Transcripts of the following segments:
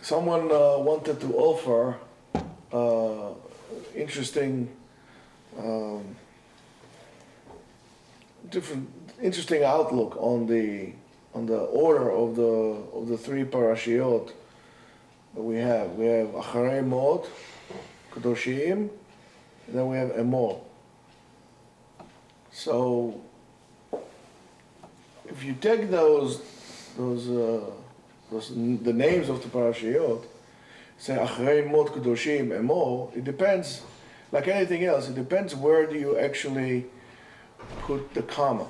Someone wanted to offer interesting, um, interesting outlook on the order of the three parashiyot that we have. We have Acharei Mot, Kedoshim, and then we have Emor. So, if you take the names of the parashiyot, say Acharei Mot, Kedoshim, Emor, it depends, like anything else, it depends where do you actually put the comma.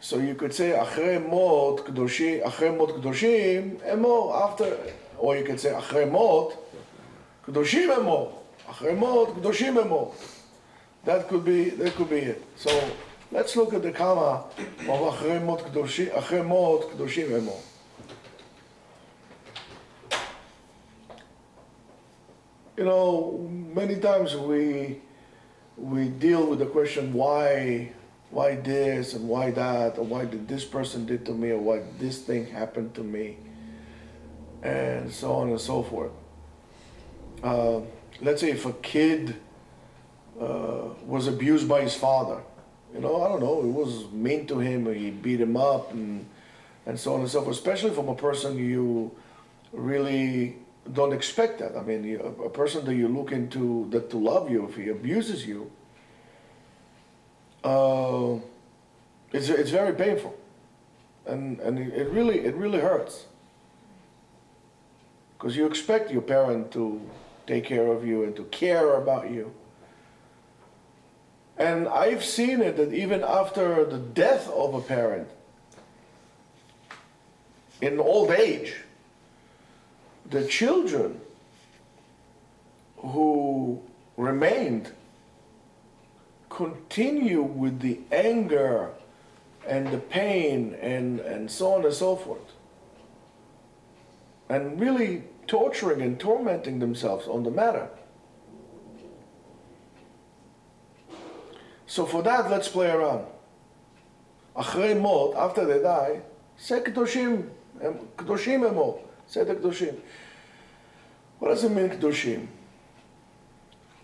So you could say Acharei Mot Kedoshim, Emor after, or you could say Acharei Mot Kedoshim Emor, Acharei Mot Kedoshim Emor. That could be it. So let's look at the comma of Acharei Mot Kedoshim Emor. You know, many times we deal with the question why this and why that, or why did this person did to me, or why this thing happened to me, and so on and so forth. Let's say if a kid was abused by his father, you know, I don't know, it was mean to him, or he beat him up, and so on and so forth, especially from a person you really don't expect that. I mean, a person that you look into that to love you, if he abuses you, it's very painful, and it really hurts, because you expect your parent to take care of you and to care about you. And I've seen it that even after the death of a parent, in old age, the children who remained continue with the anger and the pain and so on and so forth, and really torturing and tormenting themselves on the matter. So for that, let's play around. Achrei Mot, after they die, say Kedoshim Emor, say the Kedoshim. What does it mean, Kedoshim?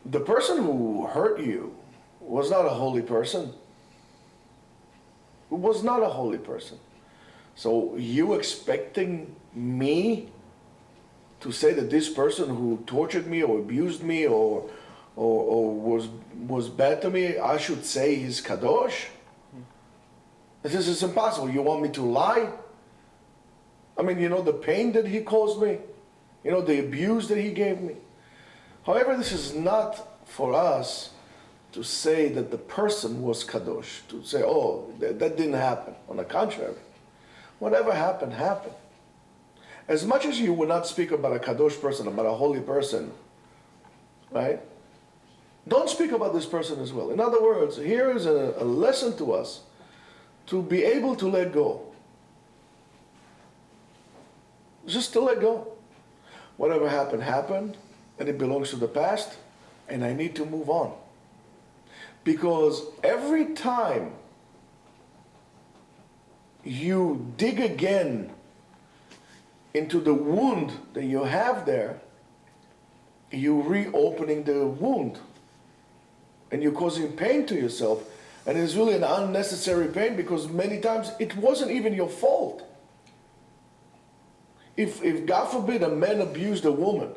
The person who hurt you was not a holy person. Who was not a holy person. So you expecting me to say that this person who tortured me or abused me or was bad to me, I should say he's kadosh? This is impossible. You want me to lie? I mean, you know the pain that he caused me, you know the abuse that he gave me. However, this is not for us to say that the person was kadosh, to say, oh, that didn't happen. On the contrary, whatever happened, happened. As much as you would not speak about a kadosh person, about a holy person, right? Don't speak about this person as well. In other words, here is a lesson to us to be able to let go. Just to let go. Whatever happened, happened, and it belongs to the past, and I need to move on. Because every time you dig again into the wound that you have there, you're reopening the wound. And you're causing pain to yourself. And it's really an unnecessary pain because many times it wasn't even your fault. If God forbid a man abused a woman,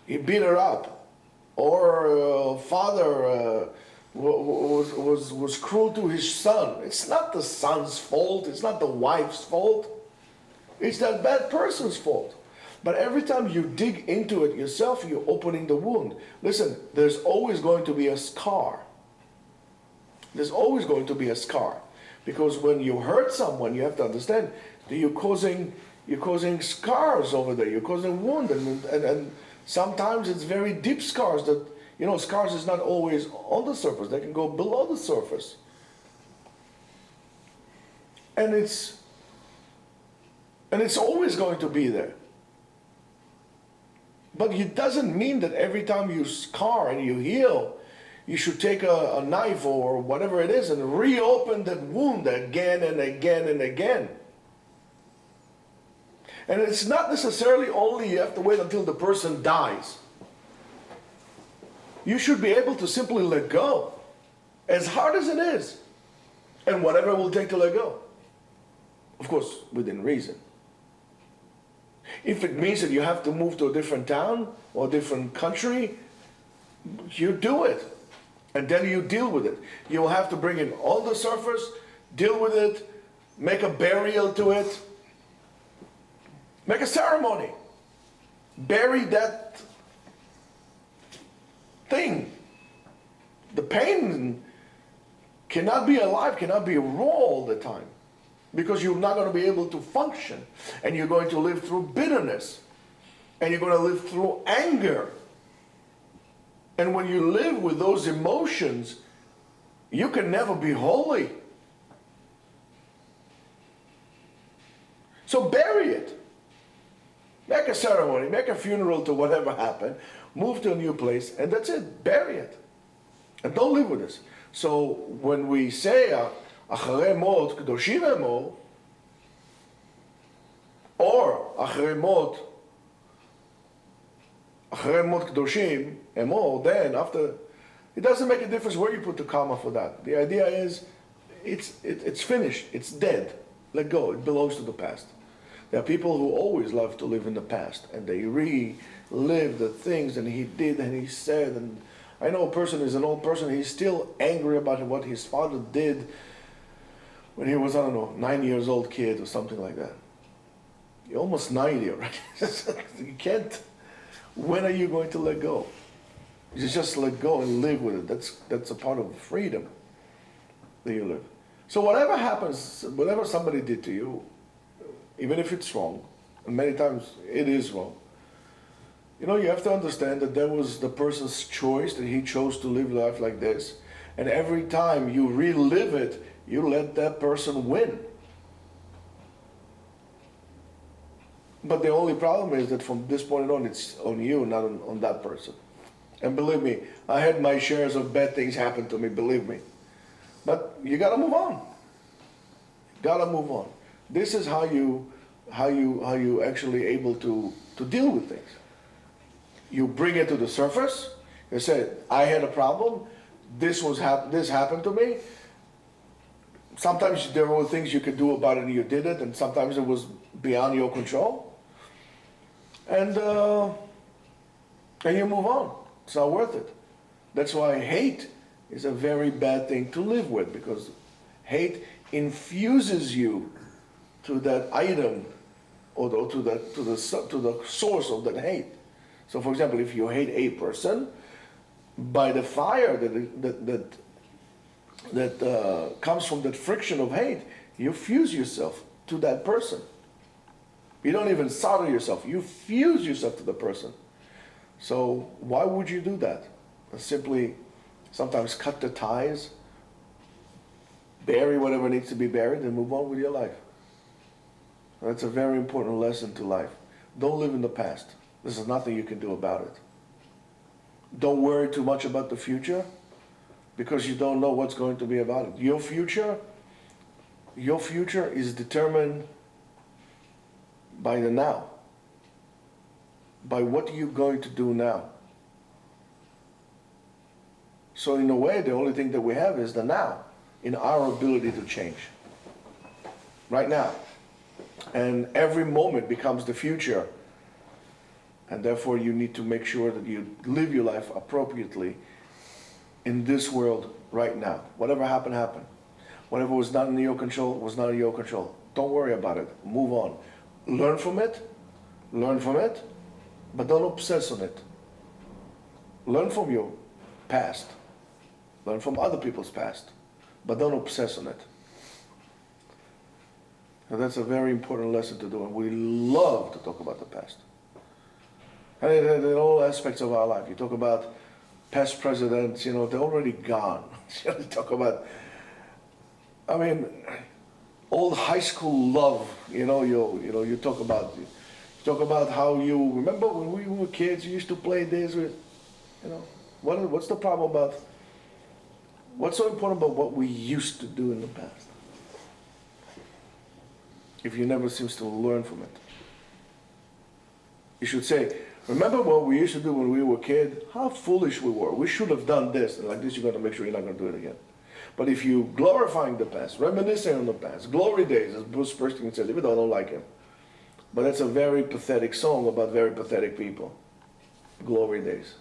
he beat her up, or a father was cruel to his son, it's not the son's fault, it's not the wife's fault, it's that bad person's fault. But every time you dig into it yourself, you're opening the wound. Listen, there's always going to be a scar. There's always going to be a scar. Because when you hurt someone, you have to understand that you're causing scars over there. You're causing wound. And sometimes it's very deep scars that, you know, scars is not always on the surface. They can go below the surface. And it's always going to be there. But it doesn't mean that every time you scar and you heal, you should take a knife or whatever it is and reopen that wound again and again and again. And it's not necessarily only you have to wait until the person dies. You should be able to simply let go, as hard as it is, and whatever it will take to let go. Of course, within reason. If it means that you have to move to a different town or a different country, you do it. And then you deal with it. You will have to bring in all the surface, deal with it, make a burial to it, make a ceremony. Bury that thing. The pain cannot be alive, cannot be raw all the time, because you're not going to be able to function, and you're going to live through bitterness, and you're going to live through anger. And when you live with those emotions, you can never be holy. So bury it. Make a ceremony, make a funeral to whatever happened, move to a new place, and that's it. Bury it. And don't live with this. So when we say, Acharei mot kedoshim emo, or Acharei mot kedoshim emo, then after, it doesn't make a difference where you put the comma for that. The idea is, it's finished, it's dead. Let go, it belongs to the past. There are people who always love to live in the past, and they relive the things that he did and he said. And I know a person is an old person, he's still angry about what his father did when he was, I don't know, 9 years old kid or something like that. You're almost 90 already. You can't. When are you going to let go? You just let go and live with it. That's a part of freedom that you live. So whatever happens, whatever somebody did to you, even if it's wrong, and many times it is wrong, you know, you have to understand that that was the person's choice, that he chose to live life like this. And every time you relive it, you let that person win. But the only problem is that from this point on, it's on you, not on that person. And believe me, I had my shares of bad things happen to me, believe me. But you gotta move on. You gotta move on. This is how you actually able to deal with things. You bring it to the surface. You say, I had a problem. This happened to me. Sometimes there were things you could do about it and you did it, and sometimes it was beyond your control. And you move on. It's not worth it. That's why hate is a very bad thing to live with, because hate infuses you to that item or to the source of that hate. So, for example, if you hate a person, by the fire that comes from that friction of hate, you fuse yourself to that person. You don't even solder yourself. You fuse yourself to the person. So why would you do that? Simply sometimes cut the ties, bury whatever needs to be buried, and move on with your life. That's a very important lesson to life. Don't live in the past. There's nothing you can do about it. Don't worry too much about the future, because you don't know what's going to be about it. Your future is determined by the now, by what you're going to do now. So in a way, the only thing that we have is the now, in our ability to change. Right now. And every moment becomes the future. And therefore you need to make sure that you live your life appropriately in this world right now. Whatever happened, happened. Whatever was not in your control was not in your control. Don't worry about it. Move on. Learn from it, but don't obsess on it. Learn from your past. Learn from other people's past, but don't obsess on it. And that's a very important lesson to do, and we love to talk about the past. And in all aspects of our life, you talk about past presidents, they're already gone. You talk about, old high school love, you talk about how you remember when we were kids, you used to play this with, what's the problem about, what's so important about what we used to do in the past? If you never seems to learn from it. You should say, remember what we used to do when we were a kid? How foolish we were. We should have done this. And like this, you're going to make sure you're not going to do it again. But if you glorifying the past, reminiscing on the past, glory days, as Bruce Springsteen says, even though I don't like him. But that's a very pathetic song about very pathetic people. Glory days.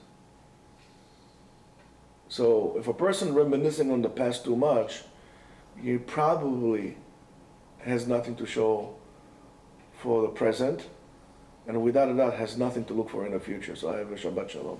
So if a person reminiscing on the past too much, he probably has nothing to show for the present, and without a doubt has nothing to look for in the future. So I have a Shabbat Shalom.